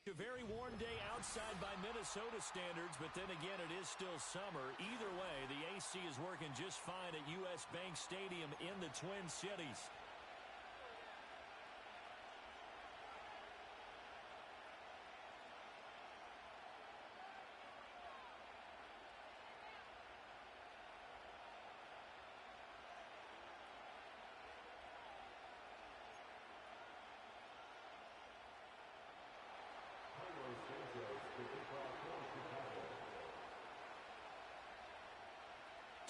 A very warm day outside by Minnesota standards, but then again, it is still summer. Either way, the AC is working just fine at U.S. Bank Stadium in the Twin Cities.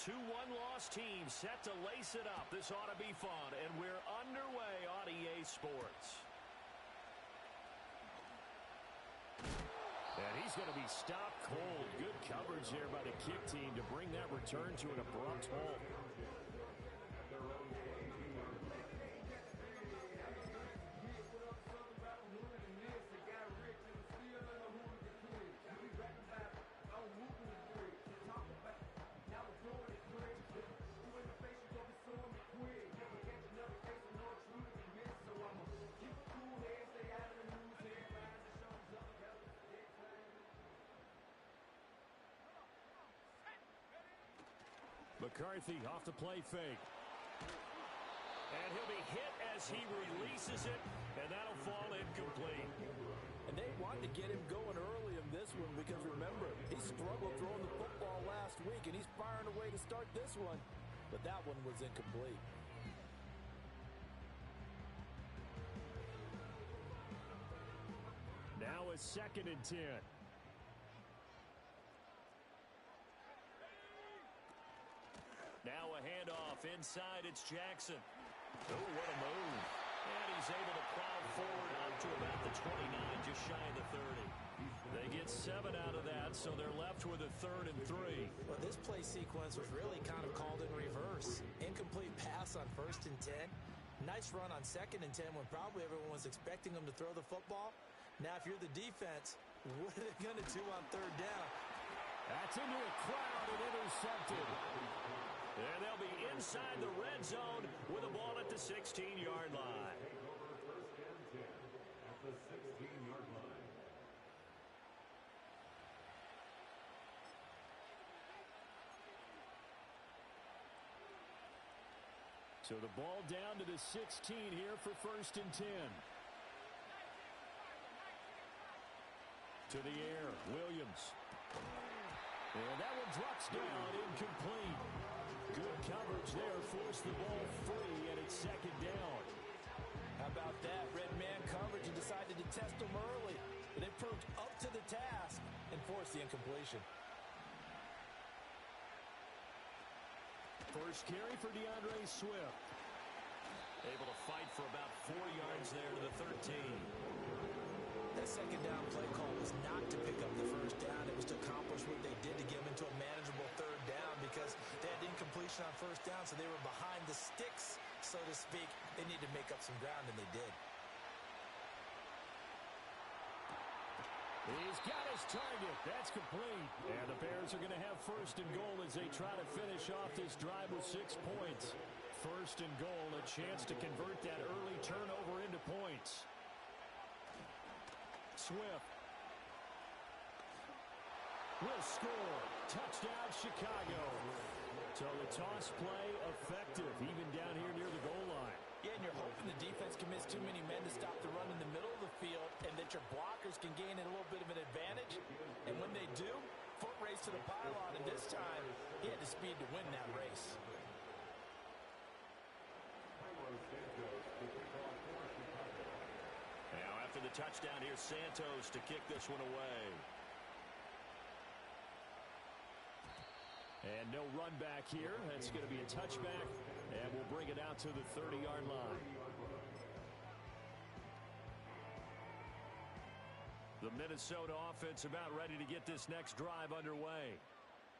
Two one-loss teams set to lace it up. This ought to be fun, and we're underway on EA Sports. And he's going to be stopped cold. Good coverage there by the kick team to bring that return to an abrupt halt. McCarthy off the play fake. And he'll be hit as he releases it, and that'll fall incomplete. And they wanted to get him going early in this one because, remember, he struggled throwing the football last week, and he's firing away to start this one. But that one was incomplete. Now it's 2nd and 10. Now a handoff inside. It's Jackson. Oh, what a move. And he's able to plow forward up to about the 29, just shy of the 30. They get 7 out of that, so they're left with a 3rd and 3. Well, this play sequence was really kind of called in reverse. Incomplete pass on 1st and 10. Nice run on 2nd and 10 when probably everyone was expecting them to throw the football. Now, if you're the defense, what are they going to do on 3rd down? That's into a crowd and intercepted. And they'll be inside the red zone with a ball at the 16-yard line. At the 16-yard line. So the ball down to the 16 here for 1st and 10. To the air, Williams. And that one drops down, incomplete. Good coverage there, forced the ball free, and it's 2nd down. How about that? Red man coverage and decided to test them early. But they proved up to the task and forced the incompletion. First carry for DeAndre Swift. Able to fight for about 4 yards there to the 13. That 2nd down play call was not to pick up the 1st down. It was to accomplish what they did to get them into a manageable 3rd down because they had incompletion on 1st down, so they were behind the sticks, so to speak. They needed to make up some ground, and they did. He's got his target. That's complete. And the Bears are going to have 1st and goal as they try to finish off this drive with 6 points. 1st and goal, a chance to convert that early turnover into points. Swift will score. Touchdown, Chicago. So the toss play effective, even down here near the goal line. Yeah, and you're hoping the defense commits too many men to stop the run in the middle of the field and that your blockers can gain a little bit of an advantage. And when they do, foot race to the pylon, and this time he had the speed to win that race. Now after the touchdown, here's Santos to kick this one away. And no run back here. That's going to be a touchback, and we'll bring it out to the 30-yard line. The Minnesota offense about ready to get this next drive underway.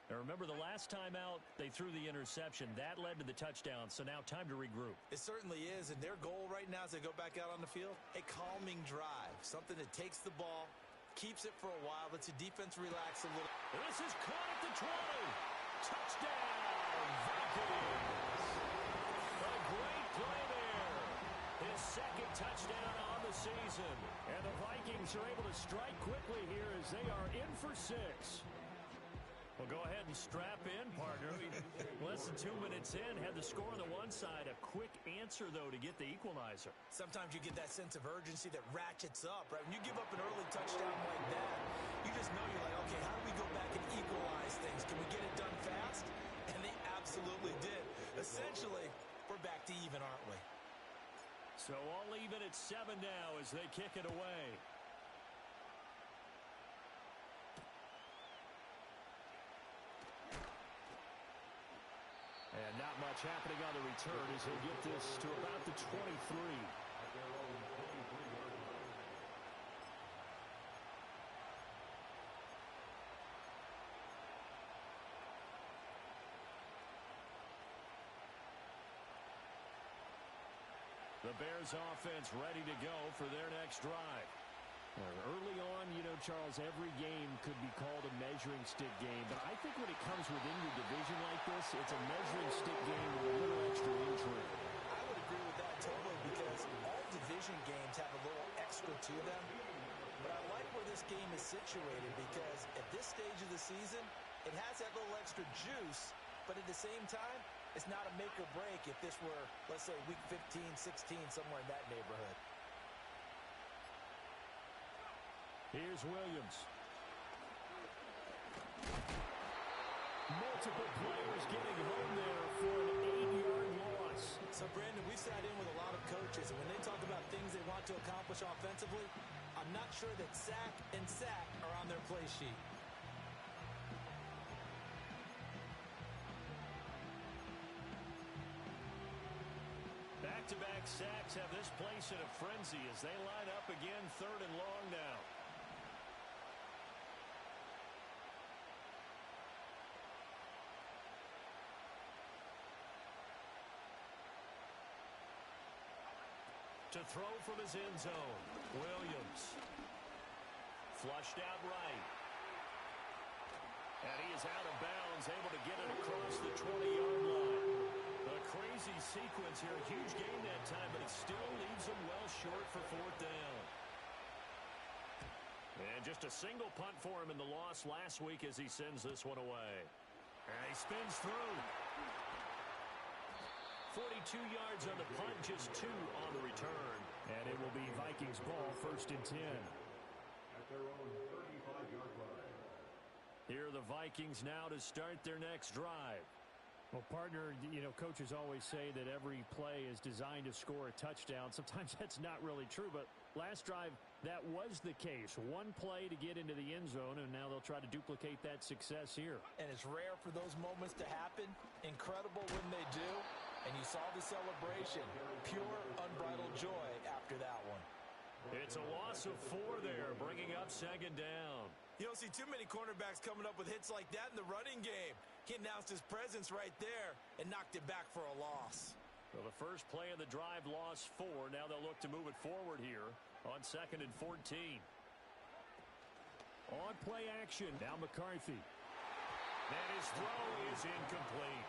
Now remember, the last time out, they threw the interception. That led to the touchdown, so now time to regroup. It certainly is, and their goal right now as they go back out on the field, a calming drive, something that takes the ball, keeps it for a while, lets the defense relax a little. This is caught at the 20. Touchdown, Vikings. A great play there. His second touchdown on the season. And the Vikings are able to strike quickly here as they are in for 6. Well, go ahead and strap in, partner. Less than 2 minutes in, had the score on the one side. A quick answer, though, to get the equalizer. Sometimes you get that sense of urgency that ratchets up, right? When you give up an early touchdown like that, you just know you're like, okay, how do we go back and equalize things? Can we get it done fast? And they absolutely did. Essentially, we're back to even, aren't we? So all even at 7 now as they kick it away. And not much happening on the return as he'll get this to about the 23. The Bears offense ready to go for their next drive. Early on, Charles, every game could be called a measuring stick game. But I think when it comes within your division like this, it's a measuring stick game with a little extra intrigue. I would agree with that totally because all division games have a little extra to them. But I like where this game is situated because at this stage of the season, it has that little extra juice. But at the same time, it's not a make or break if this were, let's say, week 15, 16, somewhere in that neighborhood. Here's Williams. Multiple players getting home there for an 8-yard loss. So, Brandon, we sat in with a lot of coaches, and when they talk about things they want to accomplish offensively, I'm not sure that sack and sack are on their play sheet. Back-to-back sacks have this place in a frenzy as they line up again 3rd and long now. To throw from his end zone, Williams. Flushed out right. And he is out of bounds, able to get it across the 20-yard line. A crazy sequence here. A huge gain that time, but it still leaves him well short for 4th down. And just a single punt for him in the loss last week as he sends this one away. And he spins through. 42 yards on the punt, just 2 on the return. And it will be Vikings ball, 1st and 10. At their own 35-yard line. Here are the Vikings now to start their next drive. Well, partner, coaches always say that every play is designed to score a touchdown. Sometimes that's not really true, but last drive, that was the case. One play to get into the end zone, and now they'll try to duplicate that success here. And it's rare for those moments to happen. Incredible when they do. And you saw the celebration. Pure, unbridled joy after that one. It's a loss of 4 there, bringing up 2nd down. You don't see too many cornerbacks coming up with hits like that in the running game. He announced his presence right there and knocked it back for a loss. Well, the first play of the drive lost 4. Now they'll look to move it forward here on 2nd and 14. On play action, now McCarthy. And his throw is incomplete.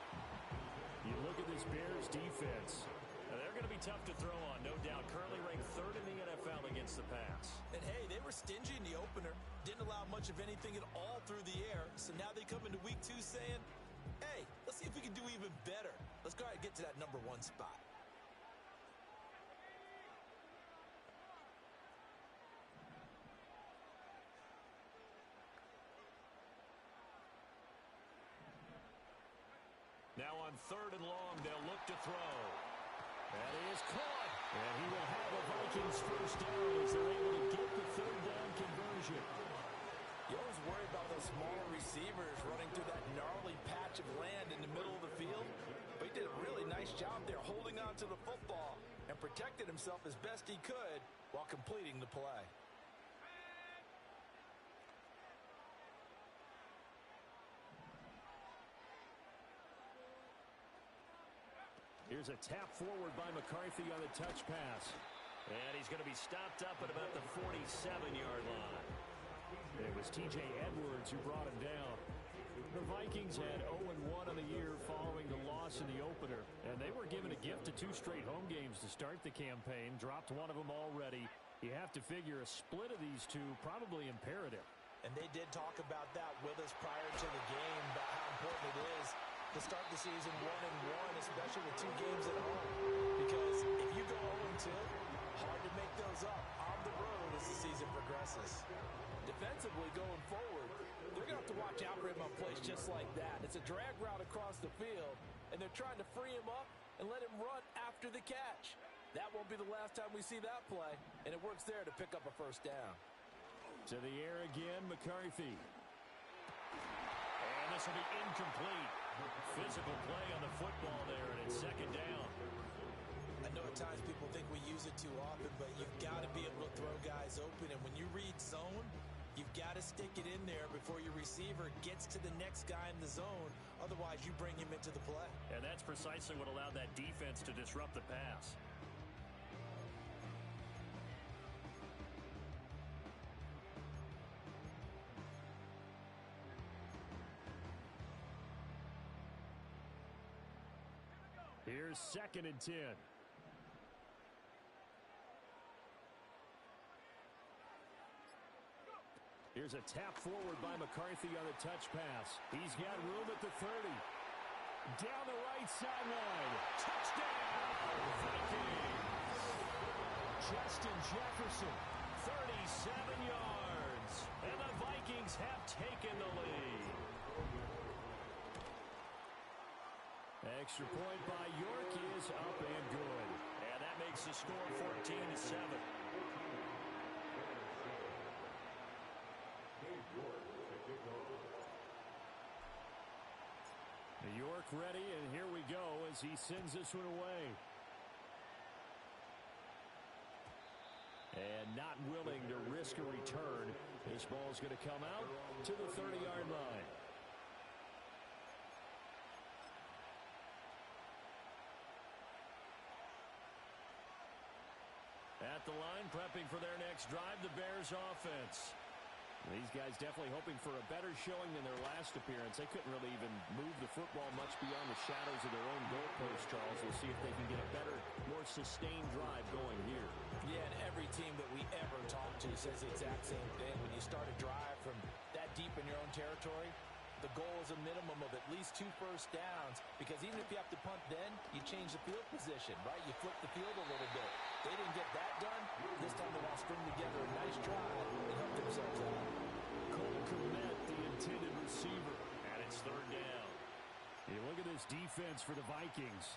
You look at this Bears defense. Now, they're going to be tough to throw on, no doubt. Currently ranked 3rd in the NFL against the pass. And, hey, they were stingy in the opener. Didn't allow much of anything at all through the air. So now they come into week 2 saying, hey, let's see if we can do even better. Let's go ahead and get to that number 1 spot. Now on 3rd and long, they'll look to throw. That is caught. And he will have a Vikings 1st down as they're able to get the 3rd down conversion. You always worry about those smaller receivers running through that gnarly patch of land in the middle of the field. But he did a really nice job there holding on to the football and protected himself as best he could while completing the play. Here's a tap forward by McCarthy on the touch pass. And he's going to be stopped up at about the 47-yard line. It was T.J. Edwards who brought him down. The Vikings had 0-1 on the year following the loss in the opener, and they were given a gift of 2 straight home games to start the campaign. Dropped one of them already. You have to figure a split of these two probably imperative. And they did talk about that with us prior to the game, about how important it is to start the season 1-1, especially with 2 games at home. Because if you go 0-2, hard to make those up on the road as the season progresses. Defensively going forward, they're going to have to watch out for him on plays just like that. It's a drag route across the field, and they're trying to free him up and let him run after the catch. That won't be the last time we see that play, and it works there to pick up a first down. To the air again, McCarthy. And this will be incomplete. Physical play on the football there, and it's second down. I know at times people think we use it too often, but you've got to be able to throw guys open. And when you read zone, you've got to stick it in there before your receiver gets to the next guy in the zone. Otherwise, you bring him into the play. And that's precisely what allowed that defense to disrupt the pass. Here's 2nd and 10. Here's a tap forward by McCarthy on the touch pass. He's got room at the 30. Down the right sideline. Touchdown, Vikings! Justin Jefferson, 37 yards. And the Vikings have taken the lead. Extra point by York is up and good. And that makes the score 14-7. York ready, and here we go as he sends this one away. And not willing to risk a return. This ball's going to come out to the 30-yard line. At the line, prepping for their next drive, the Bears offense. These guys definitely hoping for a better showing than their last appearance. They couldn't really even move the football much beyond the shadows of their own goalpost, Charles. We'll see if they can get a better, more sustained drive going here. Yeah, and every team that we ever talk to says the exact same thing. When you start a drive from that deep in your own territory, the goal is a minimum of at least 2 first downs, because even if you have to punt then, you change the field position, right? You flip the field a little bit. They didn't get that done. This time they want to string together a nice drive and help themselves out. Cole Kmet, the intended receiver, and it's 3rd down. You look at this defense for the Vikings.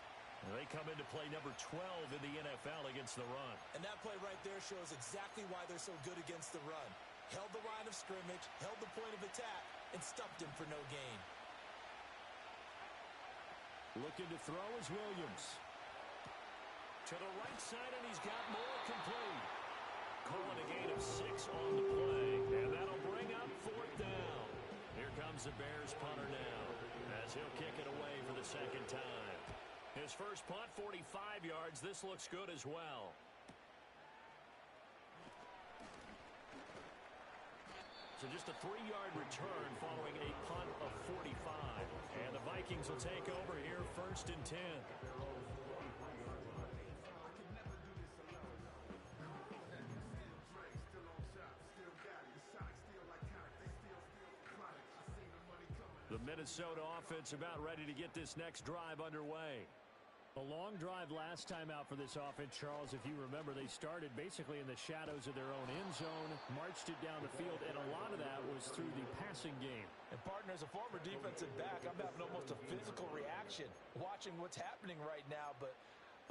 They come into play number 12 in the NFL against the run. And that play right there shows exactly why they're so good against the run. Held the line of scrimmage, held the point of attack, and stuffed him for no gain. Looking to throw is Williams. To the right side, and he's got more complete. Calling a gain of 6 on the play, and that'll bring up 4th down. Here comes the Bears punter now, as he'll kick it away for the 2nd time. His first punt, 45 yards. This looks good as well. So just a 3-yard return following a punt of 45. And the Vikings will take over here, 1st and 10. The Minnesota offense about ready to get this next drive underway. A long drive last time out for this offense, Charles. If you remember, they started basically in the shadows of their own end zone, marched it down the field, and a lot of that was through the passing game. And partner, as a former defensive back, I'm having almost a physical reaction watching what's happening right now. But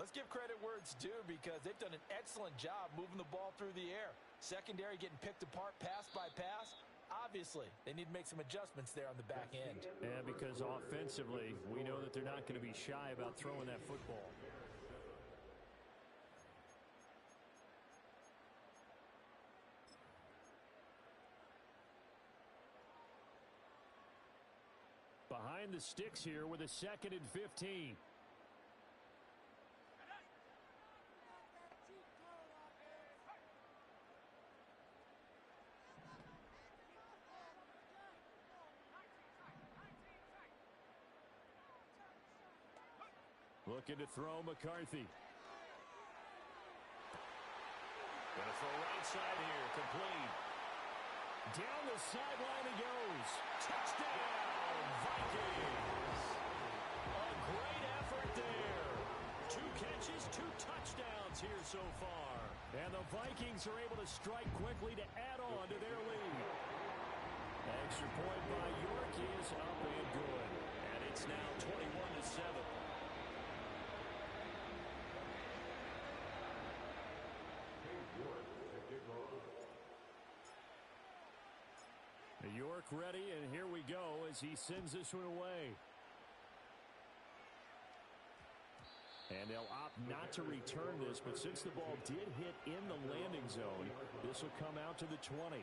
let's give credit where it's due, because they've done an excellent job moving the ball through the air. Secondary getting picked apart pass by pass. Obviously, they need to make some adjustments there on the back end. Yeah, because offensively, we know that they're not going to be shy about throwing that football. Behind the sticks here with a 2nd and 15. Looking to throw McCarthy. Gonna throw right side here, complete. Down the sideline he goes. Touchdown, Vikings. A great effort there. 2 catches, 2 touchdowns here so far. And the Vikings are able to strike quickly to add on to their lead. Extra point by York is up and good. And it's now 21-7. York ready, and here we go as he sends this one away. And they'll opt not to return this, but since the ball did hit in the landing zone, this will come out to the 20.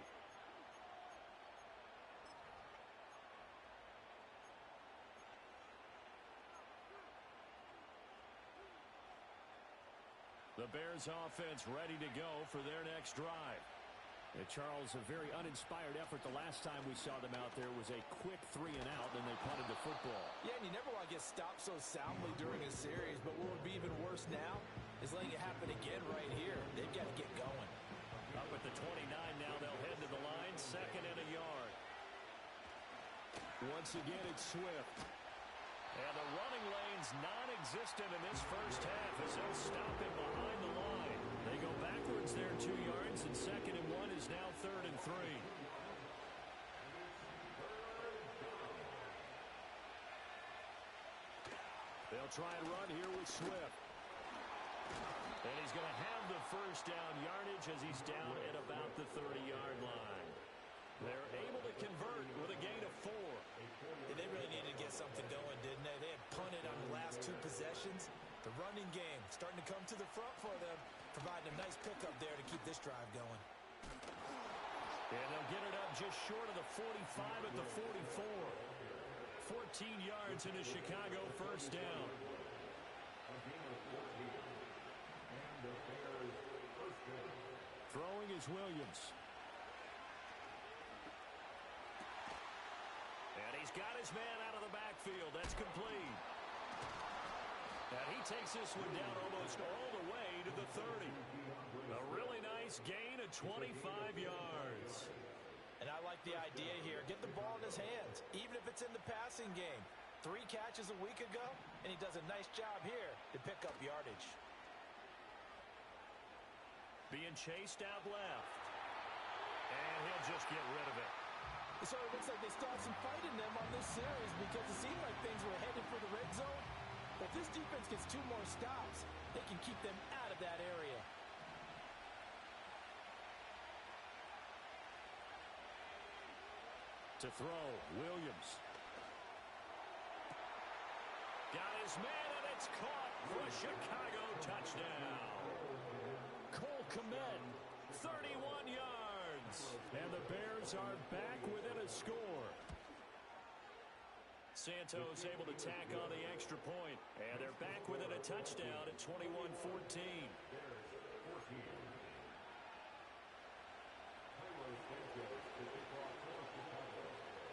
The Bears offense ready to go for their next drive. Charles, a very uninspired effort. The last time we saw them out there was a quick 3 and out, and they punted the football. Yeah, and you never want to get stopped so soundly during a series, but what would be even worse now is letting it happen again right here. They've got to get going. Up at the 29 now, they'll head to the line, 2nd and a yard. Once again, it's Swift. And the running lane's non-existent in this first half as they'll stop him behind the line. They go backwards there 2 yards, and 2nd and 1 is now 3rd and 3. They'll try and run here with Swift. And he's going to have the first down yardage as he's down at about the 30-yard line. They're able to convert with a gain of 4. They really needed to get something going, didn't they? They had punted on the last 2 possessions. The running game starting to come to the front for them, providing a nice pickup there to keep this drive going. And they'll get it up just short of the 45 at the 44. 14 yards into Chicago, first down. Throwing is Williams. And he's got his man out of the backfield. That's complete. And he takes this one down almost all the way to the 30. A really nice gain of 25 yards. And I like the idea here. Get the ball in his hands, even if it's in the passing game. 3 catches a week ago, and he does a nice job here to pick up yardage. Being chased out left. And he'll just get rid of it. So it looks like they still have some fight in them on this series because it seemed like things were headed for the red zone. But if this defense gets 2 more stops, they can keep them out of that area. To throw, Williams. Got his man, and it's caught for a Chicago touchdown. Cole Kmet, 31 yards. And the Bears are back within a score. Santos able to tack on the extra point. And they're back within a touchdown at 21-14.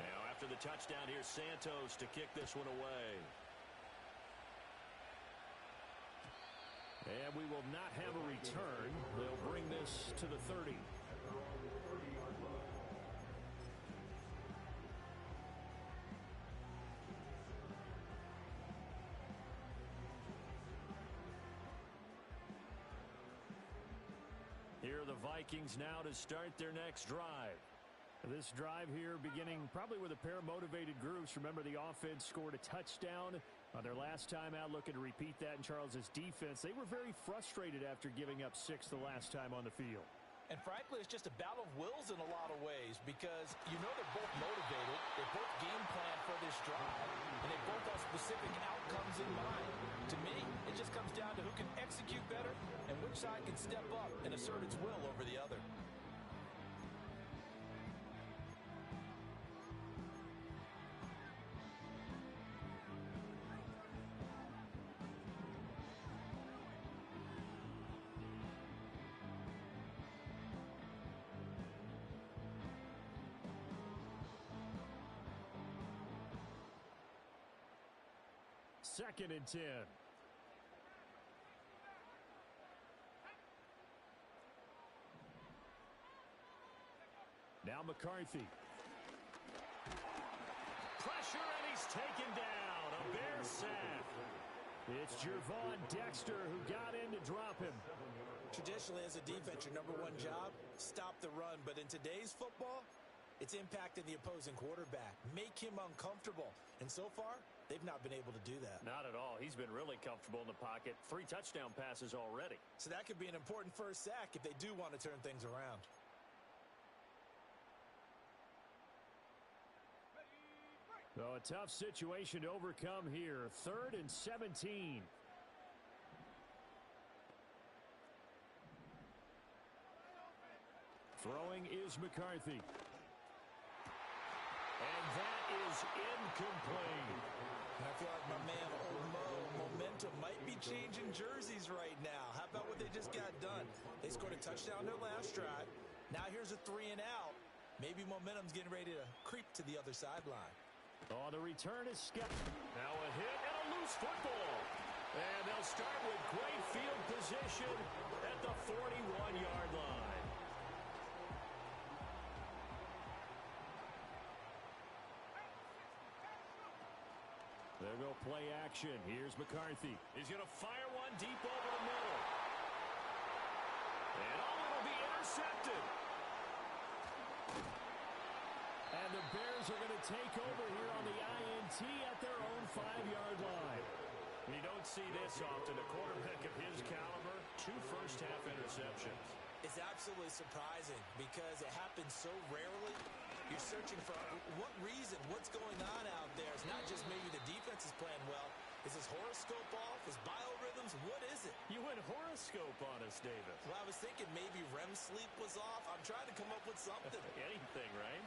Now after the touchdown, here's Santos to kick this one away. And we will not have a return. They'll bring this to the 30. Here are the Vikings now to start their next drive. This drive here beginning probably with a pair of motivated groups. Remember, the offense scored a touchdown on their last time out, looking to repeat that in Charles's defense. They were very frustrated after giving up 6 the last time on the field. And frankly, it's just a battle of wills in a lot of ways because you know they're both motivated, they both game plan for this drive, and they both have specific outcomes in mind. To me, it just comes down to who can execute better and which side can step up and assert its will over the other. Second and 10. Now McCarthy. Pressure, and he's taken down. A Bear sack. It's Gervon Dexter who got in to drop him. Traditionally, as a defense, your number one job, stop the run. But in today's football, it's impacting the opposing quarterback. Make him uncomfortable. And so far, they've not been able to do that. Not at all. He's been really comfortable in the pocket. 3 touchdown passes already. So that could be an important first sack if they do want to turn things around. Oh, a tough situation to overcome here. 3rd and 17. Throwing is McCarthy. And that is incomplete. And I feel like my man, Old Mo, momentum might be changing jerseys right now. How about what they just got done? They scored a touchdown their last drive. Now here's a 3 and out. Maybe momentum's getting ready to creep to the other sideline. Oh, the return is scheduled. Now a hit and a loose football. And they'll start with great field position at the 41-yard line. There go play action. Here's McCarthy. He's going to fire one deep over the middle. And it'll be intercepted. And the Bears are going to take over here on the INT at their own 5-yard line. You don't see this often. A quarterback of his caliber, 2 first-half interceptions. It's absolutely surprising because it happens so rarely. You're searching for what reason, what's going on out there. It's not just maybe the defense is playing well. Is his horoscope off? His biorhythms? What is it? You went horoscope on us, David. Well, I was thinking maybe REM sleep was off. I'm trying to come up with something. Anything, right?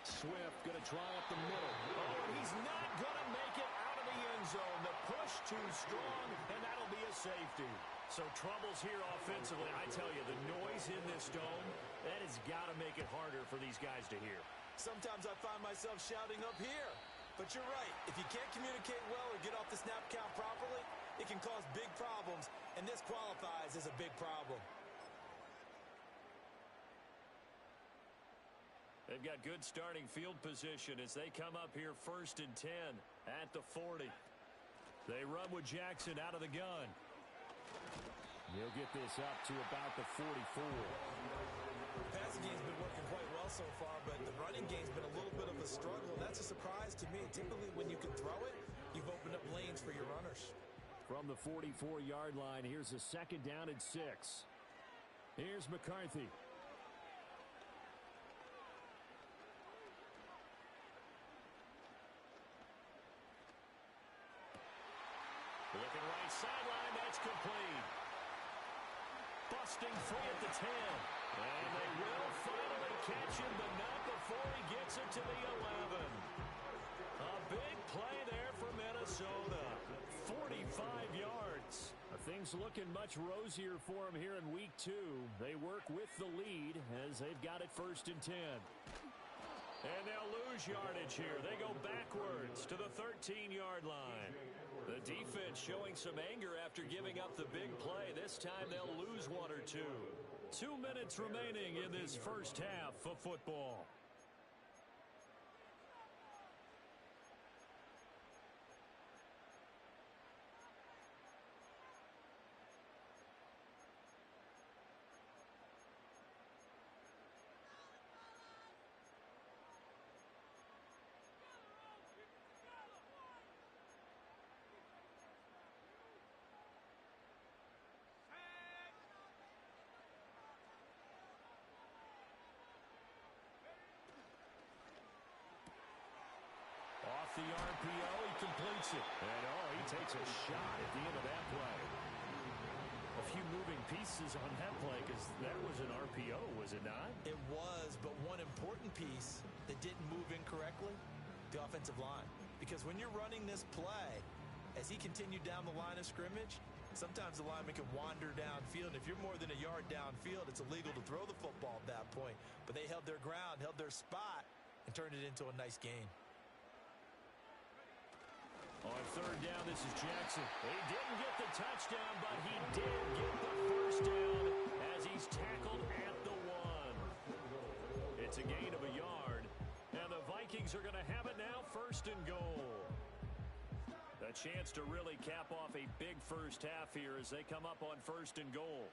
Swift going to try up the middle. Oh, he's not going to make it out of the end zone. The push too strong, and that'll be a safety. So troubles here offensively. I tell you, the noise in this dome, that has got to make it harder for these guys to hear. Sometimes I find myself shouting up here. But you're right. If you can't communicate well or get off the snap count properly, it can cause big problems, and this qualifies as a big problem. They've got good starting field position as they come up here 1st and 10 at the 40. They run with Jackson out of the gun. He'll get this up to about the 44. The passing game's been working quite well so far, but the running game's been a little bit of a struggle. That's a surprise to me. Typically, when you can throw it, you've opened up lanes for your runners. From the 44-yard line, here's a 2nd down and 6. Here's McCarthy. Looking right sideline, that's complete. Busting free at the 10. And they will finally catch him, but not before he gets it to the 11. A big play there for Minnesota. 45 yards. Things looking much rosier for them here in week 2. They work with the lead as they've got it 1st and 10. And they'll lose yardage here. They go backwards to the 13-yard line. The defense showing some anger after giving up the big play. This time they'll lose 1 or 2. 2 minutes remaining in this first half of football. Off the RPO, he completes it. And, he takes a shot at the end of that play. A few moving pieces on that play because that was an RPO, was it not? It was, but one important piece that didn't move incorrectly, the offensive line. Because when you're running this play, as he continued down the line of scrimmage, sometimes the lineman can wander downfield. If you're more than a yard downfield, it's illegal to throw the football at that point. But they held their ground, held their spot, and turned it into a nice gain. On third down, this is Jackson. He didn't get the touchdown, but he did get the first down as he's tackled at the 1. It's a gain of a yard, and the Vikings are going to have it now, first and goal. A chance to really cap off a big first half here as they come up on first and goal.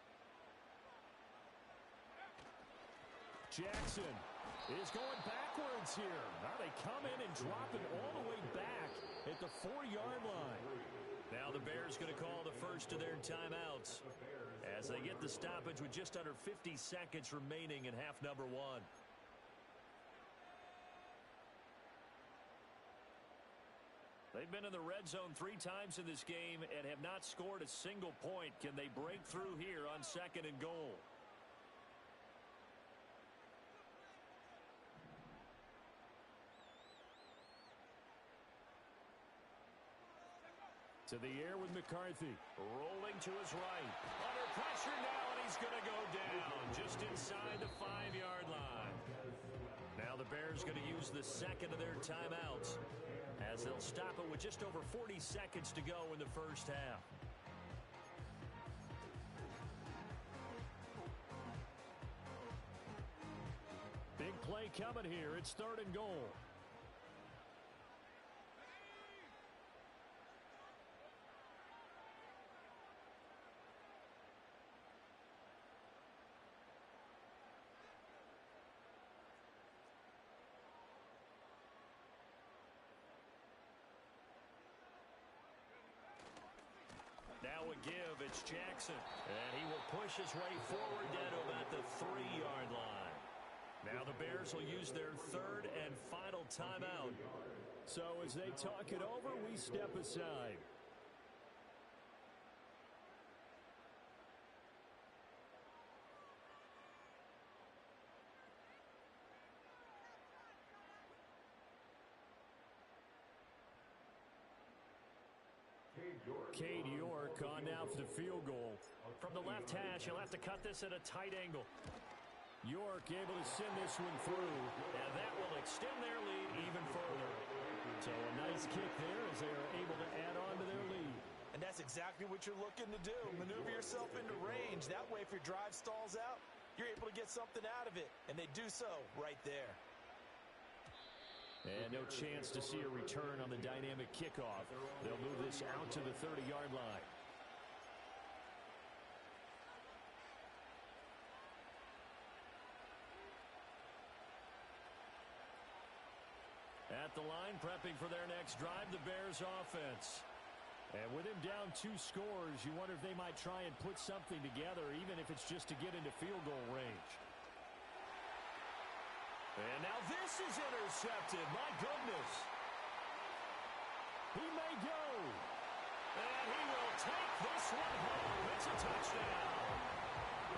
Jackson is going backwards here. Now they come in and drop it all the way back at the 4-yard line. Now the Bears going to call the first of their timeouts as they get the stoppage with just under 50 seconds remaining in half number 1. They've been in the red zone 3 times in this game and have not scored a single point. Can they break through here on second and goal? To the air with McCarthy. Rolling to his right. Under pressure now, and he's going to go down just inside the 5-yard line. Now the Bears going to use the second of their timeouts as they'll stop it with just over 40 seconds to go in the first half. Big play coming here. It's third and goal. Now a give, it's Jackson. And he will push his way forward down to about the 3-yard line. Now the Bears will use their third and final timeout. So as they talk it over, we step aside. Cade York on now for the field goal. From the left hash, he'll have to cut this at a tight angle. York able to send this one through, and that will extend their lead even further. So a nice kick there as they are able to add on to their lead. And that's exactly what you're looking to do. Maneuver yourself into range. That way, if your drive stalls out, you're able to get something out of it. And they do so right there. And no chance to see a return on the dynamic kickoff. They'll move this out to the 30-yard line. At the line, prepping for their next drive, the Bears offense. And with him down 2 scores, you wonder if they might try and put something together, even if it's just to get into field goal range. And now this is intercepted. My goodness. He may go. And he will take this one home. It's a touchdown.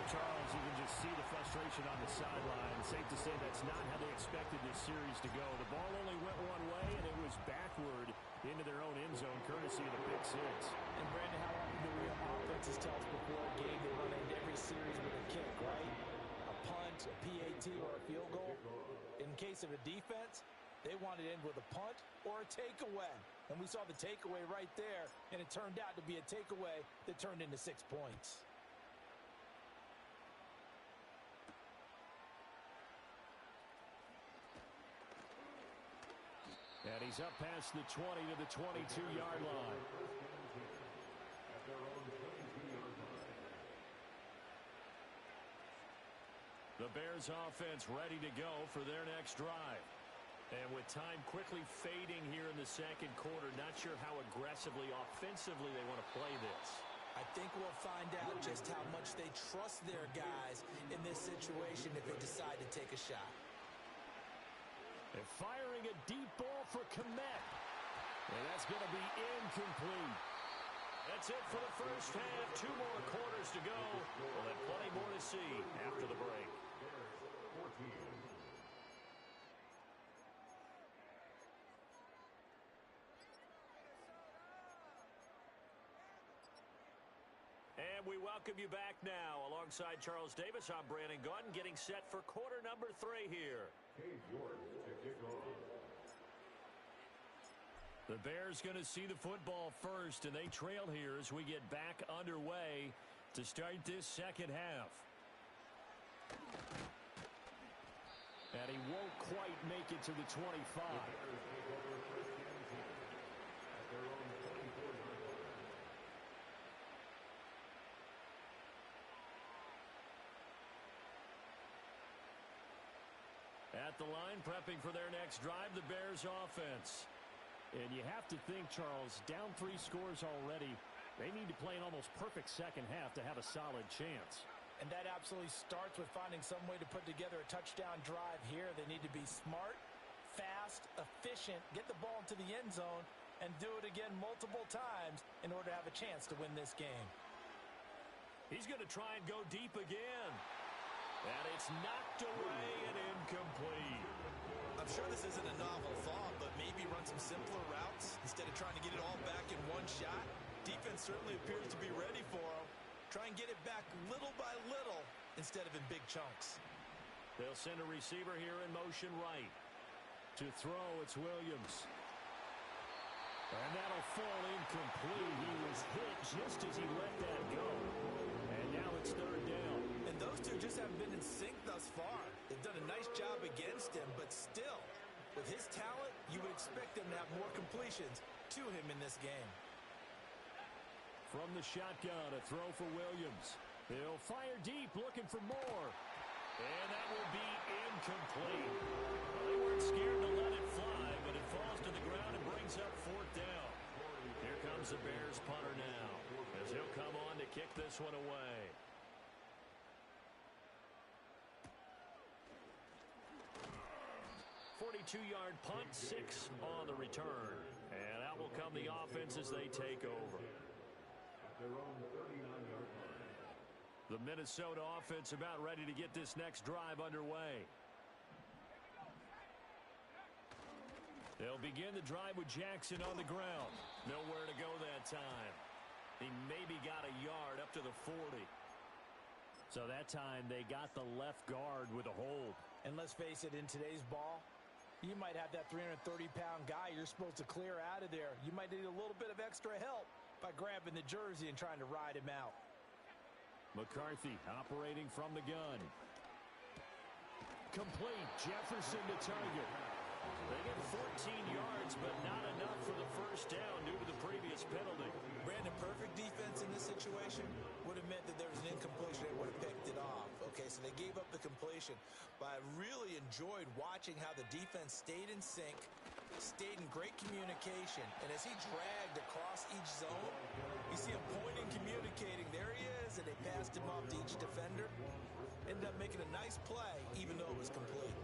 Charles, you can just see the frustration on the sideline. Safe to say that's not how they expected this series to go. The ball only went one way, and it was backward into their own end zone, courtesy of the pick 6. And, Brandon, how often do we have offenses tell us before a game they run into every series with a kick, right? A punt, a PAT, or a field goal. In case of a defense, they want it in with a punt or a takeaway. And we saw the takeaway right there, and it turned out to be a takeaway that turned into 6 points. And he's up past the 20 to the 22-yard line. The Bears offense ready to go for their next drive. And with time quickly fading here in the second quarter, not sure how aggressively, offensively they want to play this. I think we'll find out just how much they trust their guys in this situation if they decide to take a shot. They're firing a deep ball for Kmet. And that's going to be incomplete. That's it for the first half. 2 more quarters to go. We'll have plenty more to see after the break. And we welcome you back now. Alongside Charles Davis, I'm Brandon Gaudin, getting set for quarter number 3 here. The Bears going to see the football first, and they trail here as we get back underway to start this second half. And he won't quite make it to the 25. At the line, prepping for their next drive, the Bears offense. And you have to think, Charles, down 3 scores already. They need to play an almost perfect second half to have a solid chance. And that absolutely starts with finding some way to put together a touchdown drive here. They need to be smart, fast, efficient, get the ball into the end zone, and do it again multiple times in order to have a chance to win this game. He's going to try and go deep again. And it's knocked away and incomplete. I'm sure this isn't a novel thought, but maybe run some simpler routes instead of trying to get it all back in one shot. Defense certainly appears to be ready for him. Try and get it back little by little instead of in big chunks. They'll send a receiver here in motion right. To throw, it's Williams. And that'll fall incomplete. He was hit just as he let that go. And now it's third down. And those two just haven't been in sync thus far. They've done a nice job against him, but still, with his talent, you would expect them to have more completions to him in this game. From the shotgun, a throw for Williams. He'll fire deep, looking for more. And that will be incomplete. Well, they weren't scared to let it fly, but it falls to the ground and brings up fourth down. Here comes the Bears punter now, as he'll come on to kick this one away. .42-yard punt, 6 on the return. And out will come the offense as they take over. The Minnesota offense about ready to get this next drive underway. They'll begin the drive with Jackson on the ground. Nowhere to go that time. He maybe got a yard up to the 40. So that time they got the left guard with a hold. And let's face it, in today's ball, you might have that 330-pound guy you're supposed to clear out of there. You might need a little bit of extra help by grabbing the jersey and trying to ride him out. McCarthy operating from the gun. Complete. Jefferson to target. They get 14 yards, but not enough for the first down due to the previous penalty. Brandon, perfect defense in this situation would have meant that there was an incompletion. They would have picked it off. Okay, so they gave up the completion. But I really enjoyed watching how the defense stayed in sync, stayed in great communication. And as he dragged across each zone, you see him pointing, communicating. There he is, and they passed him off to each defender. Ended up making a nice play, even though it was complete.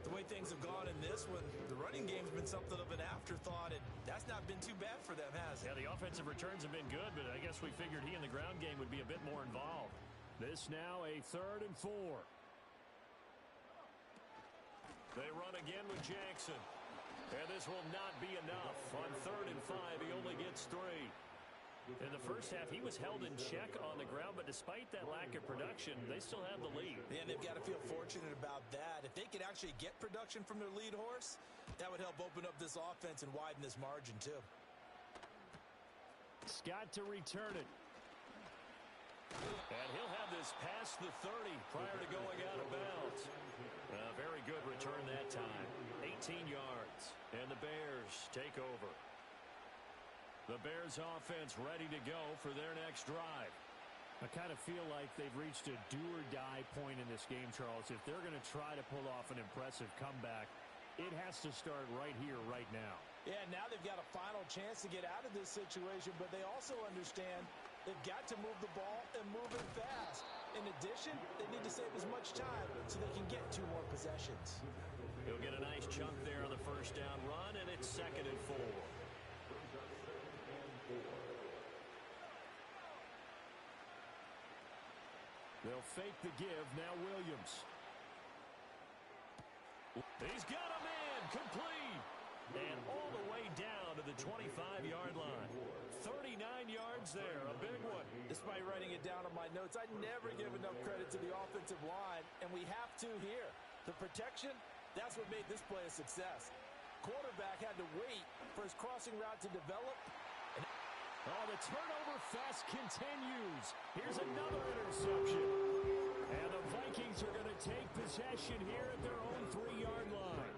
The way things have gone in this one, the running game's been something of an afterthought, and that's not been too bad for them, has it? Yeah, the offensive returns have been good, but I guess we figured he in the ground game would be a bit more involved. This now a 3rd and 4. They run again with Jackson. And this will not be enough. On 3rd and 5, he only gets 3. In the first half, he was held in check on the ground, but despite that lack of production, they still have the lead. And they've got to feel fortunate about that. If they could actually get production from their lead horse, that would help open up this offense and widen this margin, too. Scott to return it. And he'll have this past the 30 prior to going out of bounds. A very good return that time. 18 yards. And the Bears take over. The Bears offense ready to go for their next drive. I kind of feel like they've reached a do-or-die point in this game, Charles. If they're going to try to pull off an impressive comeback, it has to start right here, right now. Yeah, now they've got a final chance to get out of this situation, but they also understand they've got to move the ball and move it fast. In addition, they need to save as much time so they can get 2 more possessions. He'll get a nice chunk there on the first down run, and it's 2nd and 4. They'll fake the give. Now Williams. He's got a man. Complete. And all the way down to the 25-yard line. 39 yards there. A big one. Despite writing it down on my notes, I never give enough credit to the offensive line, and we have to here. The protection, that's what made this play a success. quarterback had to wait for his crossing route to develop. Oh, the turnover fest continues. Here's another interception. And the Vikings are going to take possession here at their own 3-yard line.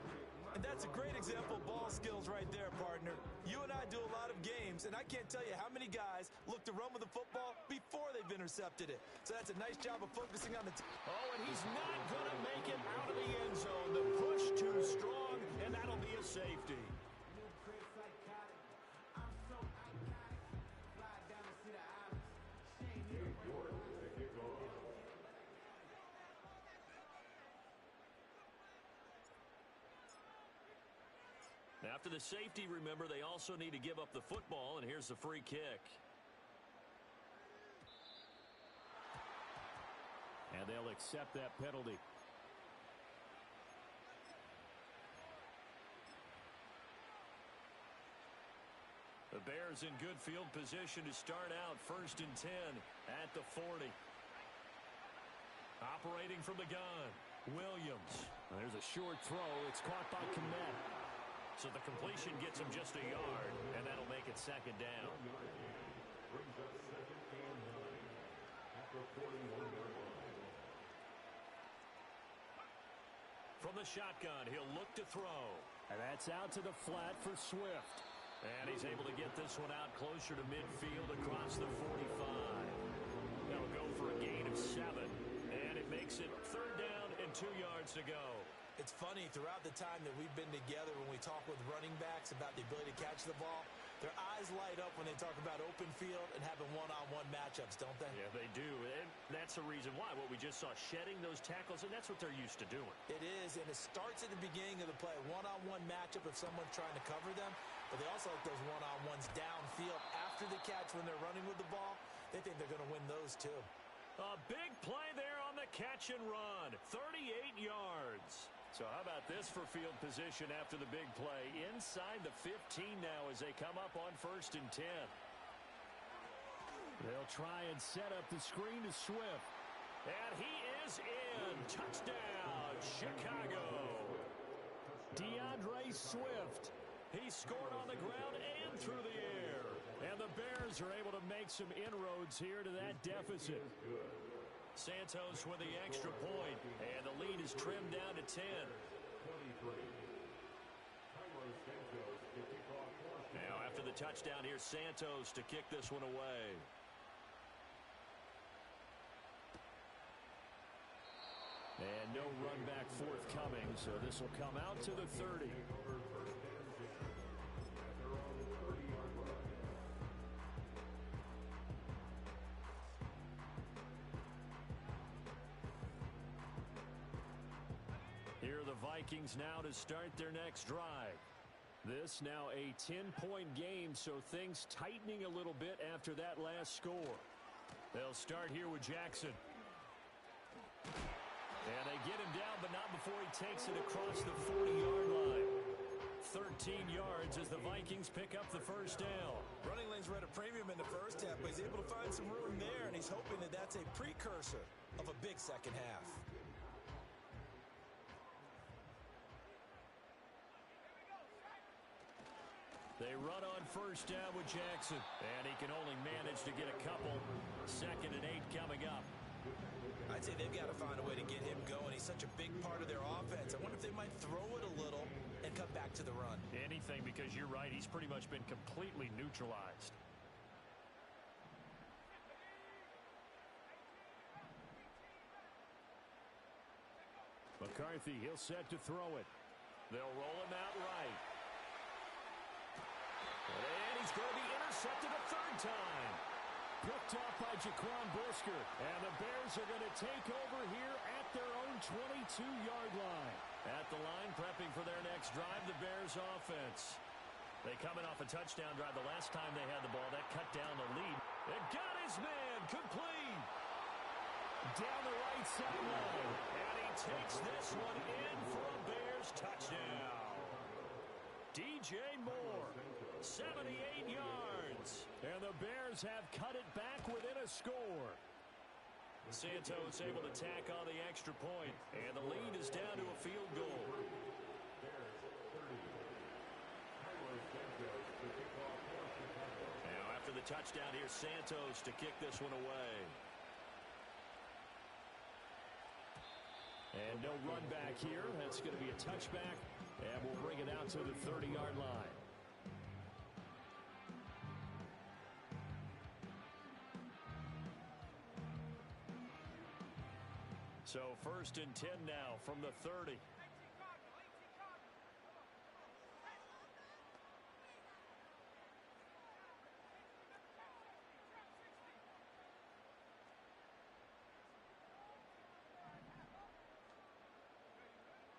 And that's a great example of ball skills right there, partner. You and I do a lot of games, and I can't tell you how many guys look to run with the football before they've intercepted it. So that's a nice job of focusing on the... Oh, and he's not going to make it out of the end zone. The push too strong, and that'll be a safety. After the safety, remember, they also need to give up the football, and here's the free kick. And they'll accept that penalty. The Bears in good field position to start out 1st and 10 at the 40. Operating from the gun, Williams. There's a short throw. It's caught by Kmet. So the completion gets him just a yard, and that'll make it 2nd down. Brings up 2nd and 9 at the 41-yard line. From the shotgun, he'll look to throw. And that's out to the flat for Swift. And he's able to get this one out closer to midfield across the 45. That'll go for a gain of 7. And it makes it 3rd down and 2 yards to go. It's funny, throughout the time that we've been together, when we talk with running backs about the ability to catch the ball, their eyes light up when they talk about open field and having one-on-one matchups, don't they? Yeah, they do. And that's the reason why. What we just saw, shedding those tackles, and that's what they're used to doing. It is, and it starts at the beginning of the play. One-on-one matchup if someone's trying to cover them, but they also like those one-on-ones downfield after the catch when they're running with the ball. They think they're going to win those, too. A big play there on the catch and run. 38 yards. So how about this for field position after the big play? Inside the 15 now as they come up on 1st and 10. They'll try and set up the screen to Swift. And he is in. Touchdown, Chicago. DeAndre Swift. He scored on the ground and through the air. And the Bears are able to make some inroads here to that deficit. Santos with the extra point, and the lead is trimmed down to 10. Now after the touchdown, here's Santos to kick this one away. And no run back forthcoming, so this will come out to the 30. Here are the Vikings now to start their next drive. This now a 10-point game, so things tightening a little bit after that last score. They'll start here with Jackson. And they get him down, but not before he takes it across the 40-yard line. 13 yards as the Vikings pick up the 1st down. Running lanes were at a premium in the first half, but he's able to find some room there, and he's hoping that that's a precursor of a big second half. They run on 1st down with Jackson, and he can only manage to get a couple. 2nd and 8 coming up. I'd say they've got to find a way to get him going. He's such a big part of their offense. I wonder if they might throw it a little and cut back to the run. Anything, because you're right, he's pretty much been completely neutralized. McCarthy, he'll set to throw it. They'll roll him out right. And he's going to be intercepted a 3rd time. Picked off by Jaquan Brisker. And the Bears are going to take over here at their own 22-yard line. At the line, prepping for their next drive, the Bears offense. They coming off a touchdown drive the last time they had the ball. That cut down the lead. It got his man complete. Down the right sideline. And he takes this one in for a Bears touchdown. DJ Moore, 78 yards. And the Bears have cut it back within a score. Santos able to tack on the extra point, and the lead is down to a field goal. touchdown here, Santos, to kick this one away. And no run back here. That's going to be a touchback, and we'll bring it out to the 30-yard line. So 1st and 10 now from the 30.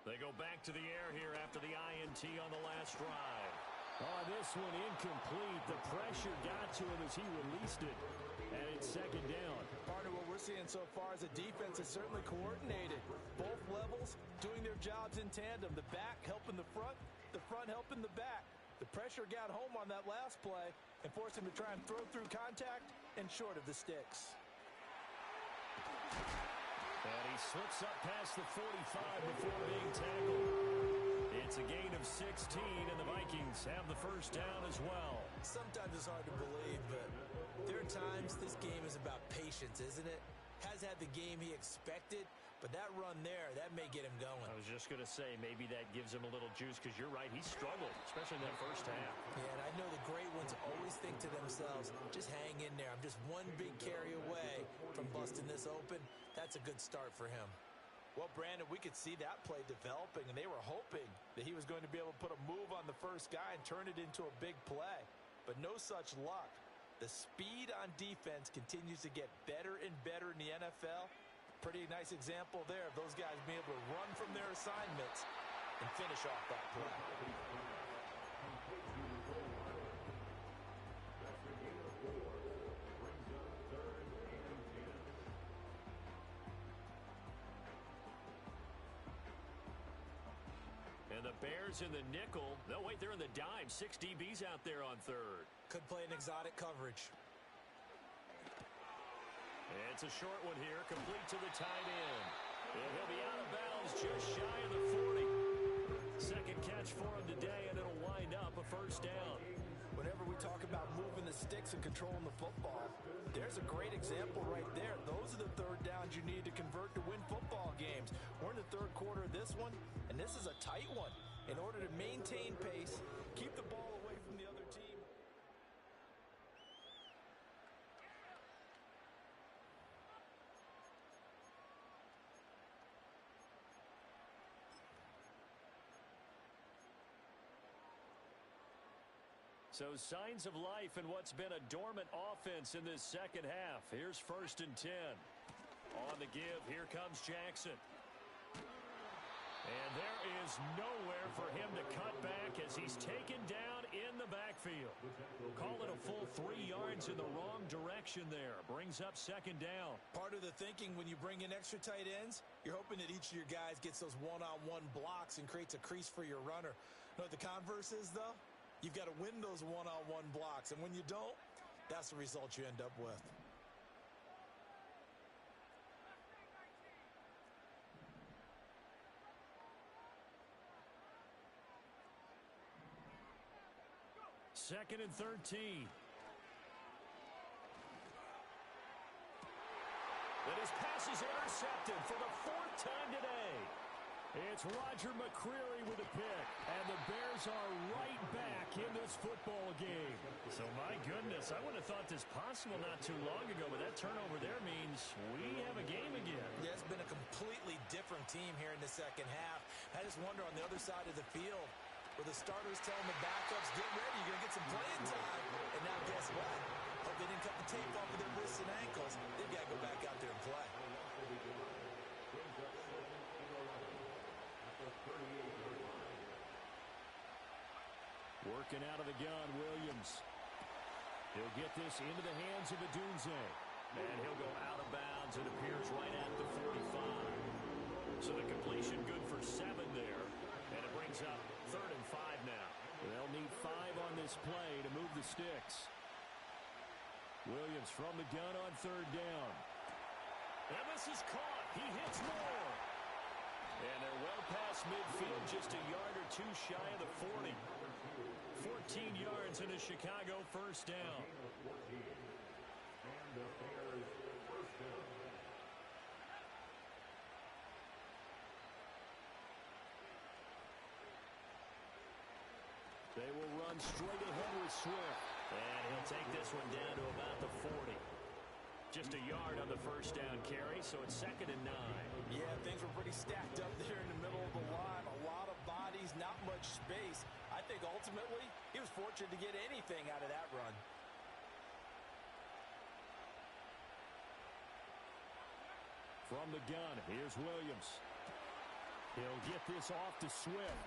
They go back to the air here after the INT on the last drive. Oh, this one incomplete. The pressure got to him as he released it. And it's 2nd down. Part of what we're seeing so far is the defense is certainly coordinated. Both levels doing their jobs in tandem. The back helping the front helping the back. The pressure got home on that last play and forced him to try and throw through contact and short of the sticks. And he slips up past the 45 before being tackled. It's a gain of 16, and the Vikings have the 1st down as well. Sometimes it's hard to believe, but there are times this game is about patience, isn't it? Has had the game he expected, but that run there, that may get him going. I was just going to say, maybe that gives him a little juice, because you're right, he struggled, especially in that 1st half. Yeah, and I know the great ones always think to themselves, just hang in there. I'm just one big carry away from busting this open. That's a good start for him. Well, Brandon, we could see that play developing, and they were hoping that he was going to be able to put a move on the first guy and turn it into a big play. But no such luck. The speed on defense continues to get better and better in the NFL. Pretty nice example there of those guys being able to run from their assignments and finish off that play. And the Bears in the nickel. No, wait, they're in the dime. 6 DBs out there on 3rd. Could play an exotic coverage. It's a short one here, complete to the tight end. And he'll be out of bounds just shy of the 40. 2nd catch for him today, and it'll wind up a 1st down. Whenever we talk about moving the sticks and controlling the football, there's a great example right there. Those are the 3rd downs you need to convert to win football games. We're in the 3rd quarter of this one, and this is a tight one. In order to maintain pace, keep the ball away from the other team. So signs of life in what's been a dormant offense in this 2nd half. Here's 1st and 10. On the give, here comes Jackson. And there is nowhere for him to cut back as he's taken down in the backfield. Call it a full 3 yards in the wrong direction there. Brings up 2nd down. Part of the thinking when you bring in extra tight ends, you're hoping that each of your guys gets those one-on-one blocks and creates a crease for your runner. You know what the converse is, though? You've got to win those one-on-one blocks, and when you don't, that's the result you end up with. Second and 13. And his pass is intercepted for the 4th time today. It's Roger McCreary with a pick, and the Bears are right back in this football game. So, my goodness, I wouldn't have thought this possible not too long ago, but that turnover there means we have a game again. Yeah, it's been a completely different team here in the 2nd half. I just wonder on the other side of the field, where the starters telling the backups, get ready, you're going to get some playing time. And now guess what? Hope they didn't cut the tape off of their wrists and ankles. They've got to go back out there and play. Working out of the gun, Williams. He'll get this into the hands of Adunze. And he'll go out of bounds and appears right at the 45. So the completion good for 7 there. And it brings up 3rd and 5 now. They'll need 5 on this play to move the sticks. Williams from the gun on 3rd down. And this is caught. He hits more. And they're well past midfield, just a yard or 2 shy of the 40. 14 yards in a Chicago 1st down. They will run straight ahead with Swift. And he'll take this one down to about the 40. Just a yard on the first down carry, so it's 2nd and 9. Yeah, things were pretty stacked up there in the middle of the line. A lot of bodies, not much space. I think ultimately he was fortunate to get anything out of that run. From the gun, here's Williams. He'll get this off to Swift.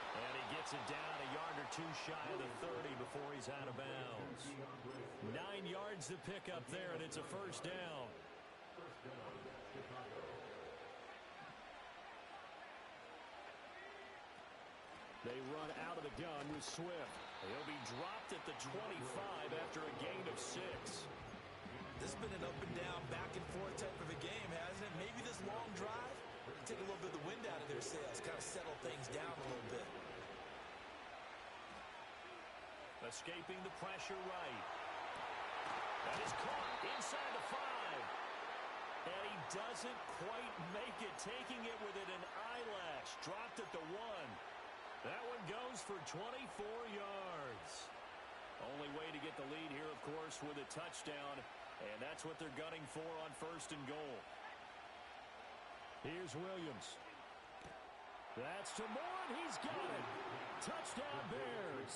And he gets it down a yard or two shy of the 30 before he's out of bounds. 9 yards to pick up there, and it's a first down. They run out of the gun with Swift. He'll be dropped at the 25 after a gain of 6. This has been an up and down, back and forth type of a game, hasn't it? Maybe this long drive take a little bit of the wind out of their sails, kind of settle things down a little bit. Escaping the pressure right. That is caught inside the 5. And he doesn't quite make it, taking it within an eyelash. Dropped at the 1. That one goes for 24 yards. Only way to get the lead here, of course, with a touchdown. And that's what they're gunning for on 1st and goal. Here's Williams. That's to Moore, and he's got it. Touchdown, Bears.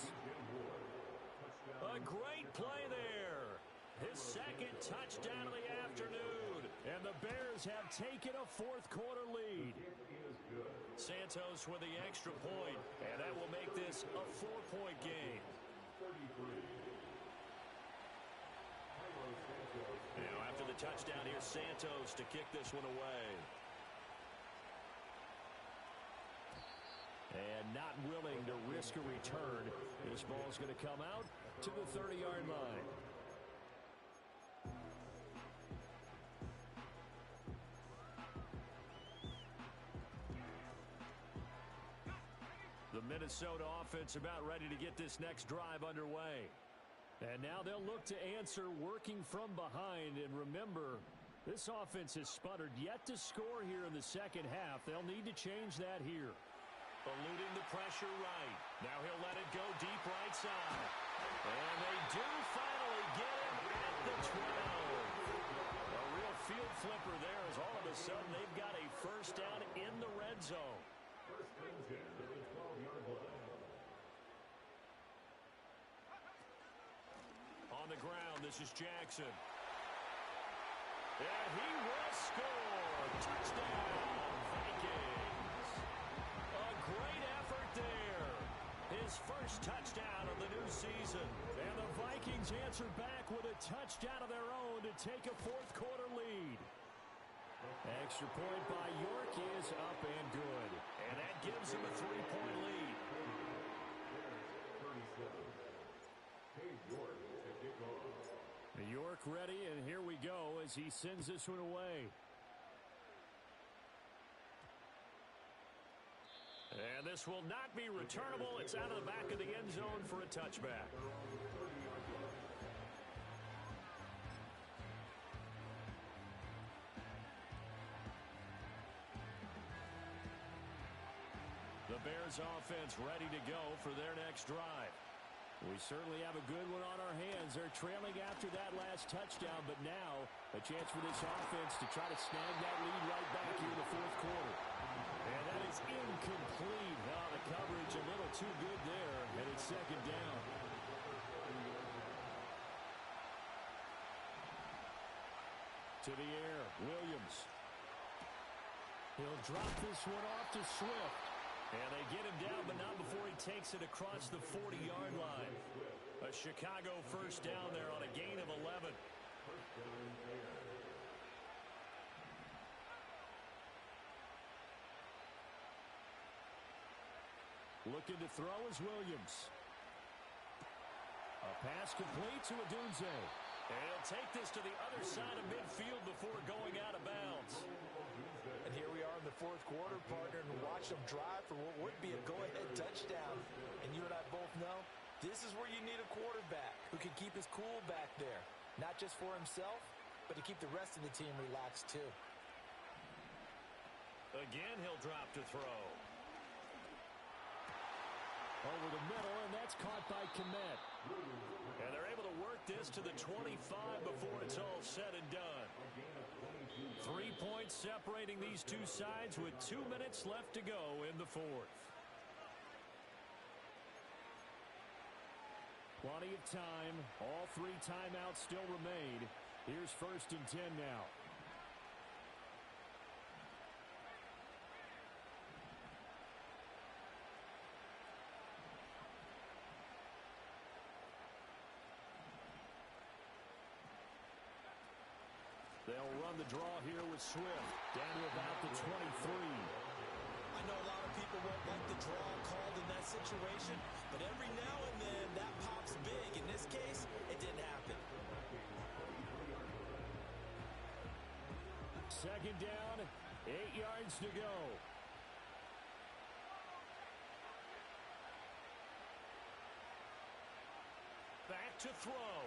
A great play there. His 2nd touchdown of the afternoon. And the Bears have taken a 4th quarter lead. Santos with the extra point, and that will make this a 4-point game. Now after the touchdown, here's Santos to kick this one away. And not willing to risk a return. This ball's going to come out to the 30-yard line. The Minnesota offense about ready to get this next drive underway. And now they'll look to answer working from behind. And remember, this offense has sputtered yet to score here in the second half. They'll need to change that here. Eluding the pressure right. Now he'll let it go deep right side. And they do finally get him at the 12. A real field flipper there as all of a sudden they've got a first down in the red zone. On the ground, this is Jackson. And he will score. Touchdown, Vikings. A great effort there. His first touchdown of the new season. And the Vikings answer back with a touchdown of their own to take a 4th quarter lead. Extra point by York is up and good. And that gives him a 3-point lead. York ready, and here we go as he sends this one away. And this will not be returnable. It's out of the back of the end zone for a touchback. The Bears offense ready to go for their next drive. We certainly have a good one on our hands. They're trailing after that last touchdown, but now a chance for this offense to try to snag that lead right back here in the 4th quarter. And that is incomplete. Oh, the coverage a little too good there, and it's 2nd down. To the air, Williams. He'll drop this one off to Swift. And they get him down, but not before he takes it across the 40-yard line. A Chicago first down there on a gain of 11. Looking to throw is Williams. A pass complete to Odunze. And he'll take this to the other side of midfield before going out of bounds. And here we are in the 4th quarter, partner, and watch them drive for what would be a go-ahead touchdown. And you and I both know this is where you need a quarterback who can keep his cool back there. Not just for himself, but to keep the rest of the team relaxed too. Again, he'll drop to throw. over the middle, and that's caught by Kmet. And they're able to work this to the 25 before it's all said and done. 3 points separating these two sides with 2 minutes left to go in the fourth. Plenty of time. All 3 timeouts still remain. Here's 1st and 10 now. They'll run the draw here with Swift down to about the 23. I know a lot of people won't like the draw called in that situation, but every now and then that pops big. In this case, it didn't happen. 2nd down, 8 yards to go. Back to throw.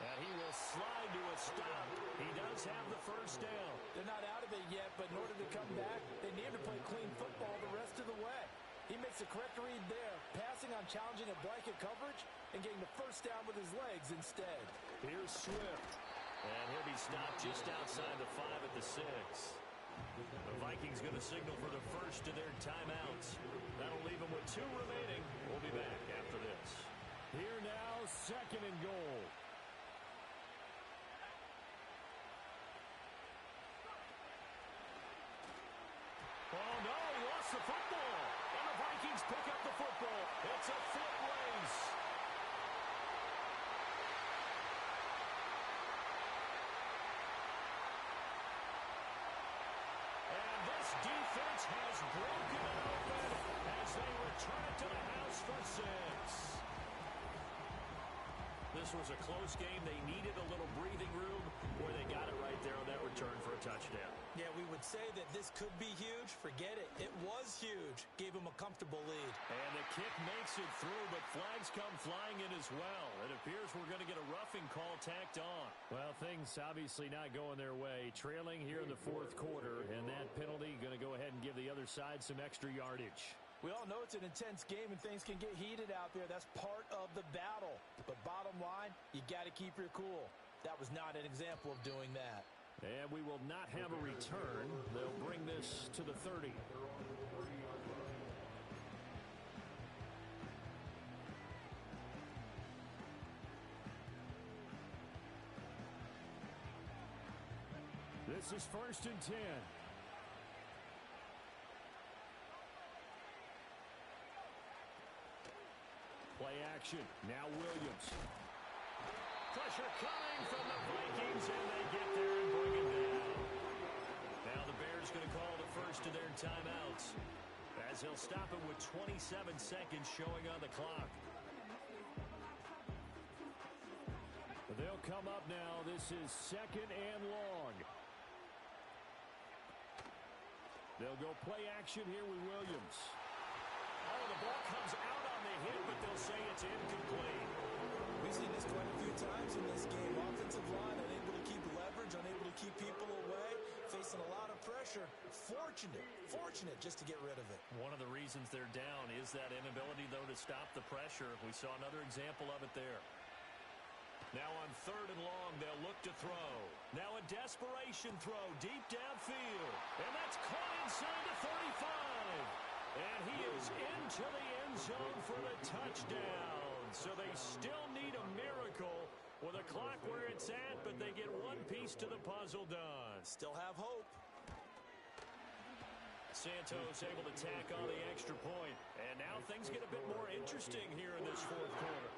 And he will slide to a stop. He does have the 1st down. They're not out of it yet, but in order to come back, they need to play clean football the rest of the way. He makes the correct read there, passing on challenging a blanket coverage and getting the 1st down with his legs instead. Here's Swift. And he'll be stopped just outside the 5 at the 6. The Vikings going to signal for the 1st of their timeouts. That'll leave them with 2 remaining. We'll be back after this. Here now, 2nd and goal. Oh, no, he lost the football. And the Vikings pick up the football. It's a foot race. And this defense has broken it open as they return it to the house for 6. This was a close game. They needed a little breathing room where they got it right there on that return for a touchdown. Yeah, we would say that this could be huge. Forget it. It was huge. Gave him a comfortable lead. And the kick makes it through, but flags come flying in as well. It appears we're going to get a roughing call tacked on. Well, things obviously not going their way. Trailing here in the 4th quarter, and that penalty going to go ahead and give the other side some extra yardage. We all know it's an intense game and things can get heated out there. That's part of the battle. But bottom line, you got to keep your cool. That was not an example of doing that. And we will not have a return. They'll bring this to the 30. This is 1st and 10. Play action. Now Williams. Pressure coming from the Vikings, and they get there and bring it down. Now the Bears going to call the 1st of their timeouts as he'll stop it with 27 seconds showing on the clock. They'll come up now. This is 2nd and long. They'll go play action here with Williams. Oh, the ball comes out on the hit, but they'll say it's incomplete. We've seen this quite a few times in this game. Offensive line unable to keep leverage, unable to keep people away, facing a lot of pressure. Fortunate just to get rid of it. One of the reasons they're down is that inability, though, to stop the pressure. We saw another example of it there. Now on 3rd and long, they'll look to throw. Now a desperation throw deep downfield. And that's caught inside the 35. And he is into the end zone for the touchdown. So they still need a miracle with a clock where it's at, but they get one piece to the puzzle done. Still have hope. Santos able to tack on the extra point. And now things get a bit more interesting here in this 4th quarter.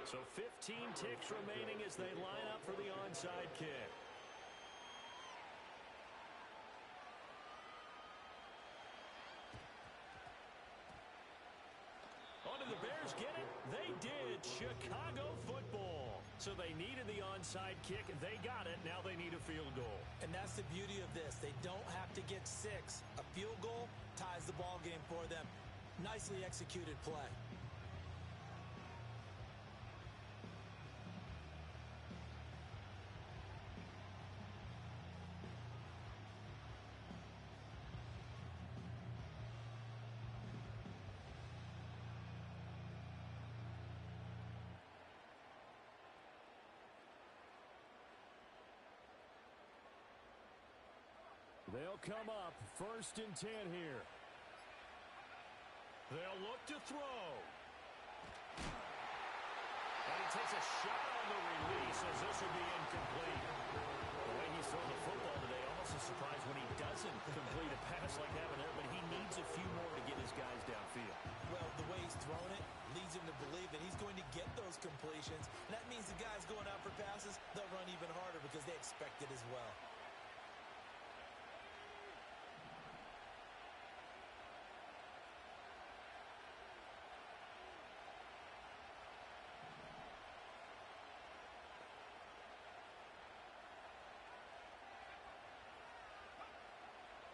So 15 ticks remaining as they line up for the onside kick. Oh, did the Bears get it? They did. Chicago football. So they needed the onside kick. They got it. Now they need a field goal. And that's the beauty of this. They don't have to get 6. A field goal ties the ball game for them. Nicely executed play. They'll come up 1st and 10 here. They'll look to throw. And he takes a shot on the release as this will be incomplete. The way he's thrown the football today, almost a surprise when he doesn't complete a pass like that one there, but he needs a few more to get his guys downfield. Well, the way he's thrown it leads him to believe that he's going to get those completions. And that means the guys going out for passes, they'll run even harder because they expect it as well.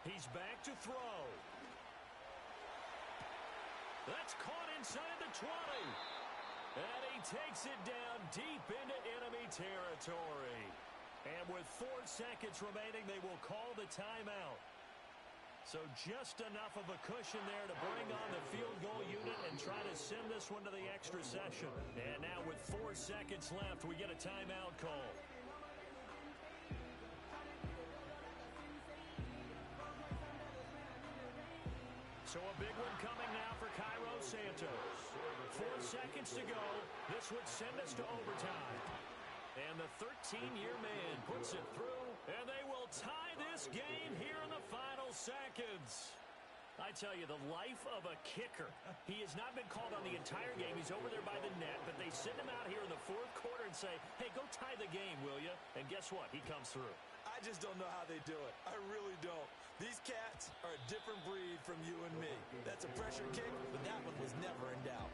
He's back to throw. That's caught inside the 20. And he takes it down deep into enemy territory. And with 4 seconds remaining, they will call the timeout. So just enough of a cushion there to bring on the field goal unit and try to send this one to the extra session. And now with 4 seconds left, we get a timeout call. So a big one coming now for Cairo Santos. 4 seconds to go. This would send us to overtime. And the 13-year man puts it through, and they will tie this game here in the final seconds. I tell you, the life of a kicker. He has not been called on the entire game. He's over there by the net, but they send him out here in the 4th quarter and say, hey, go tie the game, will you? And guess what? He comes through. I just don't know how they do it. I really don't. These cats are a different breed from you and me. That's a pressure kick, but that one was never in doubt.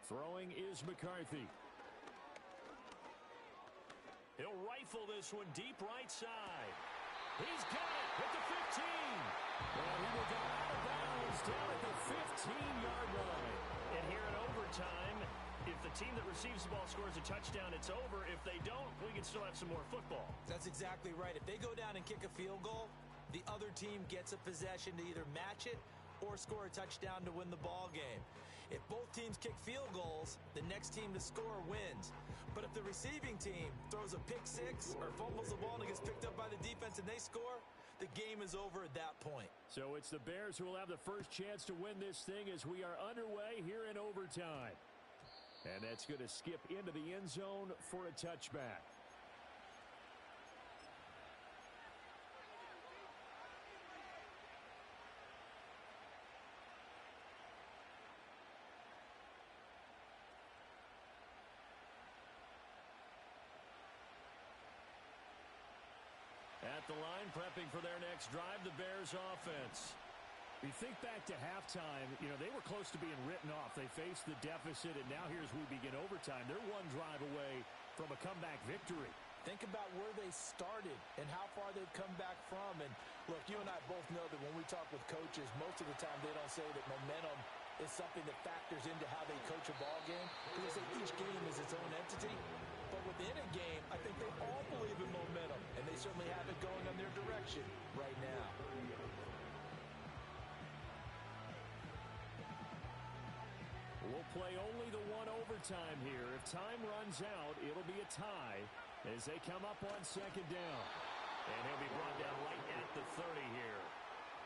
Throwing is McCarthy. He'll rifle this one deep right side. He's got it at the 15. Well, he will go out of bounds down at the 15-yard line. And here in overtime, if the team that receives the ball scores a touchdown, it's over. If they don't, we can still have some more football. That's exactly right. If they go down and kick a field goal, the other team gets a possession to either match it or score a touchdown to win the ball game. If both teams kick field goals, the next team to score wins. But if the receiving team throws a pick six or fumbles the ball and it gets picked up by the defense and they score, the game is over at that point. So it's the Bears who will have the first chance to win this thing as we are underway here in overtime. And that's going to skip into the end zone for a touchback. At the line, prepping for their next drive, the Bears offense. We think back to halftime, they were close to being written off. They faced the deficit, and now here's we begin overtime. They're one drive away from a comeback victory. Think about where they started and how far they've come back from. And look, you and I both know that when we talk with coaches, most of the time they don't say that momentum is something that factors into how they coach a ball game. They say each game is its own entity. But within a game, I think they all believe in momentum, and they certainly have it going in their direction right now. We'll play only the one overtime here. If time runs out, it'll be a tie as they come up on second down. And he'll be brought down right at the 30 here.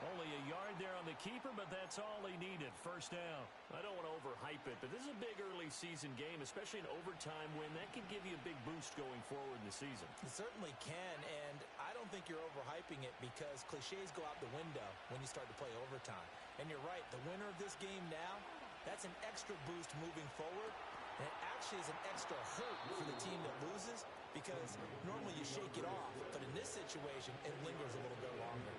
Only a yard there on the keeper, but that's all he needed. First down. I don't want to overhype it, but this is a big early season game, especially an overtime win. That can give you a big boost going forward in the season. It certainly can, and I don't think you're overhyping it because cliches go out the window when you start to play overtime. And you're right, the winner of this game now, that's an extra boost moving forward. And it actually is an extra hurt for the team that loses because normally you shake it off. But in this situation, it lingers a little bit longer.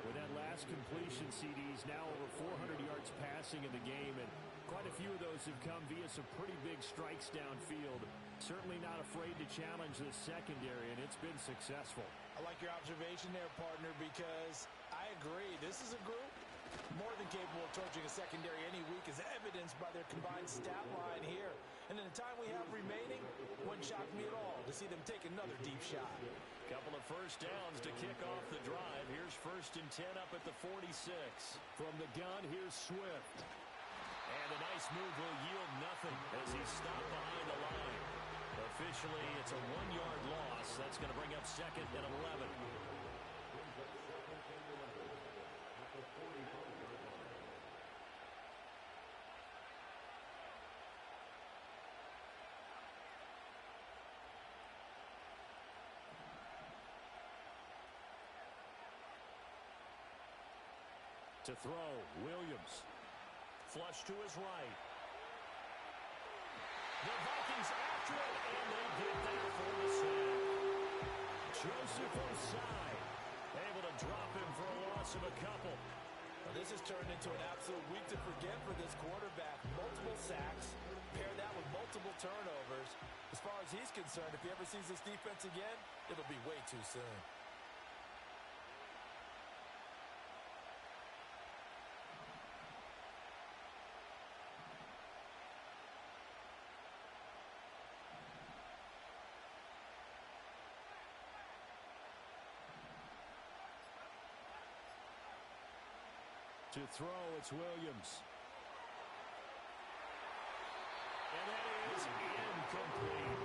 With that last completion, CD's now over 400 yards passing in the game. And Quite a few of those have come via some pretty big strikes downfield. Certainly not afraid to challenge the secondary, and it's been successful. I like your observation there, partner, because I agree. This is a group more than capable of torching a secondary any week, as evidenced by their combined stat line here. And in the time we have remaining, wouldn't shock me at all to see them take another deep shot. Couple of first downs to kick off the drive. Here's 1st and 10 up at the 46. From the gun, here's Swift. And a nice move will yield nothing as he's stopped behind the line. Officially, it's a 1-yard loss. That's going to bring up 2nd and 11. To throw, Williams. Flush to his right. The Vikings after it, and they get that for the sack. Joseph Osai able to drop him for a loss of a couple. Well, this has turned into an absolute week to forget for this quarterback. Multiple sacks, pair that with multiple turnovers. As far as he's concerned, if he ever sees this defense again, it'll be way too soon. To throw, it's Williams. And that is incomplete.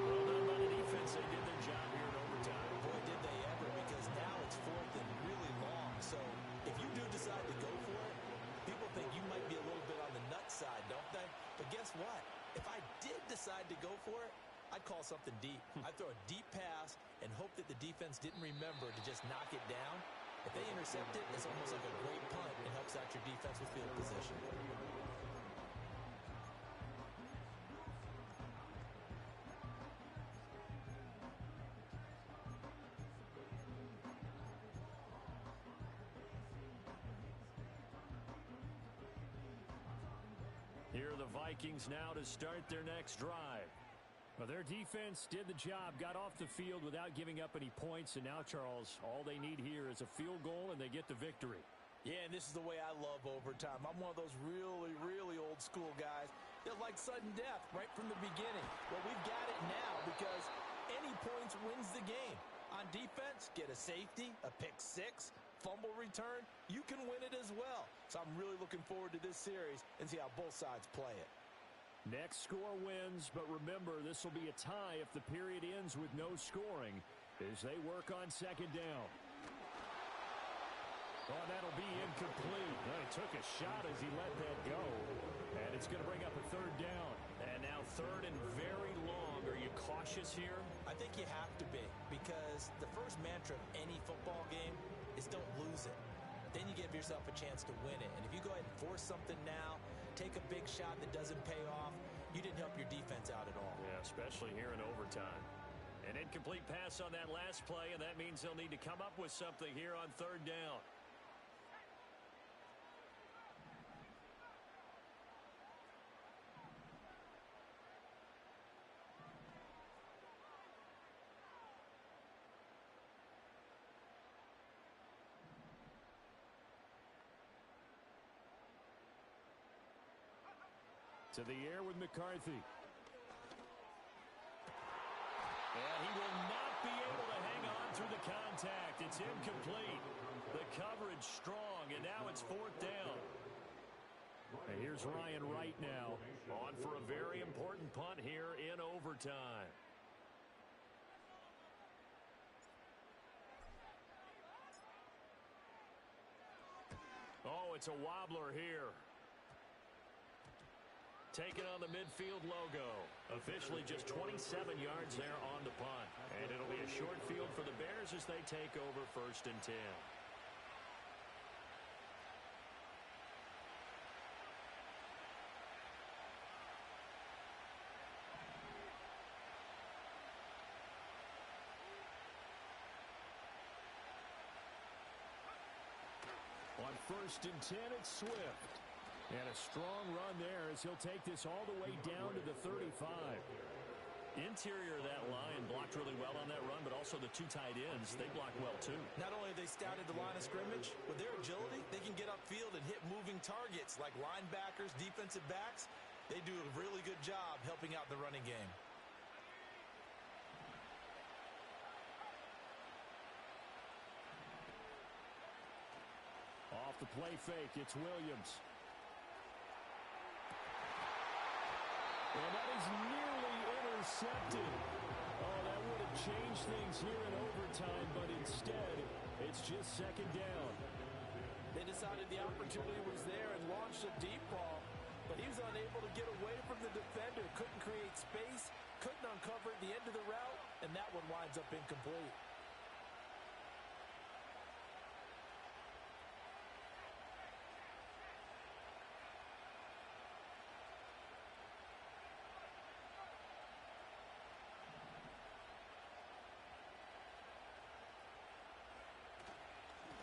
Well done by the defense. They did their job here in overtime. Boy, did they ever, because now it's 4th and really long. So if you do decide to go for it, people think you might be a little bit on the nut side, don't they? But guess what? If I did decide to go for it, I'd call something deep. I'd throw a deep pass and hope that the defense didn't remember to just knock it down. If they intercept it, it's almost like a great punt. It helps out your defense with field position. Here are the Vikings now to start their next drive. Well, their defense did the job, got off the field without giving up any points, and now, Charles, all they need here is a field goal, and they get the victory. Yeah, and this is the way I love overtime. I'm one of those really, really old school guys that like sudden death right from the beginning. Well, we've got it now because any points wins the game. On defense, get a safety, a pick six, fumble return, you can win it as well. So I'm really looking forward to this series and see how both sides play it. Next score wins, but remember, this will be a tie if the period ends with no scoring as they work on 2nd down. Oh, that'll be incomplete. He took a shot as he let that go, and it's going to bring up a 3rd down. And now 3rd and very long. Are you cautious here? I think you have to be, because the first mantra of any football game is don't lose it. Then you give yourself a chance to win it. And if you go ahead and force something now, take a big shot that doesn't pay off, you didn't help your defense out at all. Yeah, especially here in overtime. An incomplete pass on that last play, and that means they'll need to come up with something here on 3rd down. To the air with McCarthy. And he will not be able to hang on through the contact. It's incomplete. The coverage strong, and now it's 4th down. And here's Ryan Wright now. On for a very important punt here in overtime. Oh, it's a wobbler here. Taking on the midfield logo. Officially just 27 yards there on the punt. And it'll be a short field for the Bears as they take over 1st and 10. On 1st and 10, it's Swift. And a strong run there as he'll take this all the way down to the 35. Interior of that line blocked really well on that run, but also the two tight ends, they blocked well too. Not only have they scouted the line of scrimmage, with their agility, they can get upfield and hit moving targets like linebackers, defensive backs. They do a really good job helping out the running game. Off the play fake, it's Williams. And that is nearly intercepted. Oh, that would have changed things here in overtime, but instead, it's just second down. They decided the opportunity was there and launched a deep ball, but he was unable to get away from the defender, couldn't create space, couldn't uncover the end of the route, and that one winds up incomplete.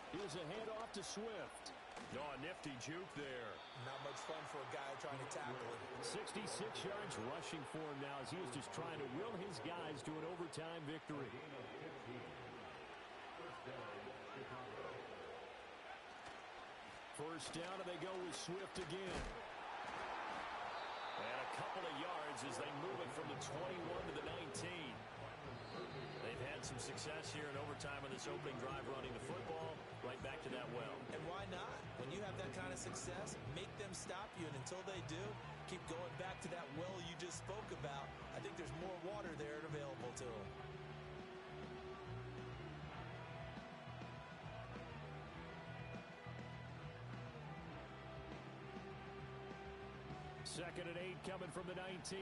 Here's a handoff to Swift. Oh, a nifty juke there. Not much fun for a guy trying to tackle him. 66 yards rushing for him now as he was just trying to will his guys to an overtime victory. First down, and they go with Swift again. And a couple of yards as they move it from the 21 to the 19. They've had some success here in overtime on this opening drive running the football. Right back to that well. And why not? When you have that kind of success, make them stop you, and until they do, keep going back to that well you just spoke about. I think there's more water there and available to them. Second and 8 coming from the 19.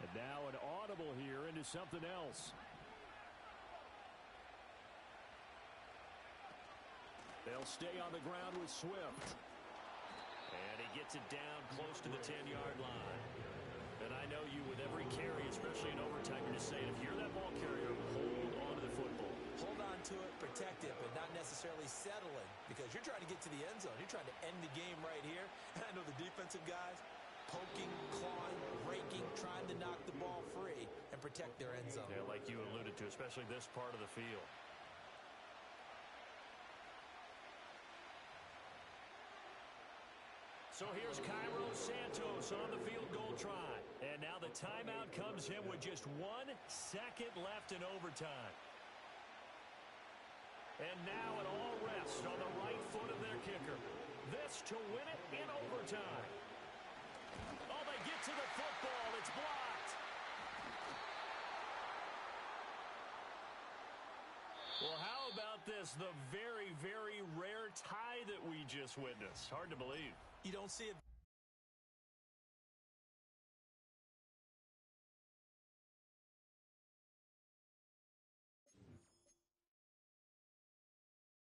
And now an audible here into something else. They'll stay on the ground with Swift. And he gets it down close to the 10-yard line. And I know you, with every carry, especially in overtime, you're just saying, if you're that ball carrier, hold on to the football. Hold on to it, protect it, but not necessarily settling, because you're trying to get to the end zone. You're trying to end the game right here. And I know the defensive guys, poking, clawing, raking, trying to knock the ball free and protect their end zone. Yeah, like you alluded to, especially this part of the field. So here's Cairo Santos on the field goal try. And now the timeout comes in with just 1 second left in overtime. And now it all rests on the right foot of their kicker. This to win it in overtime. Oh, they get to the football. It's blocked. Well, how about this? The very, very rare tie that we just witnessed. Hard to believe. You don't see it.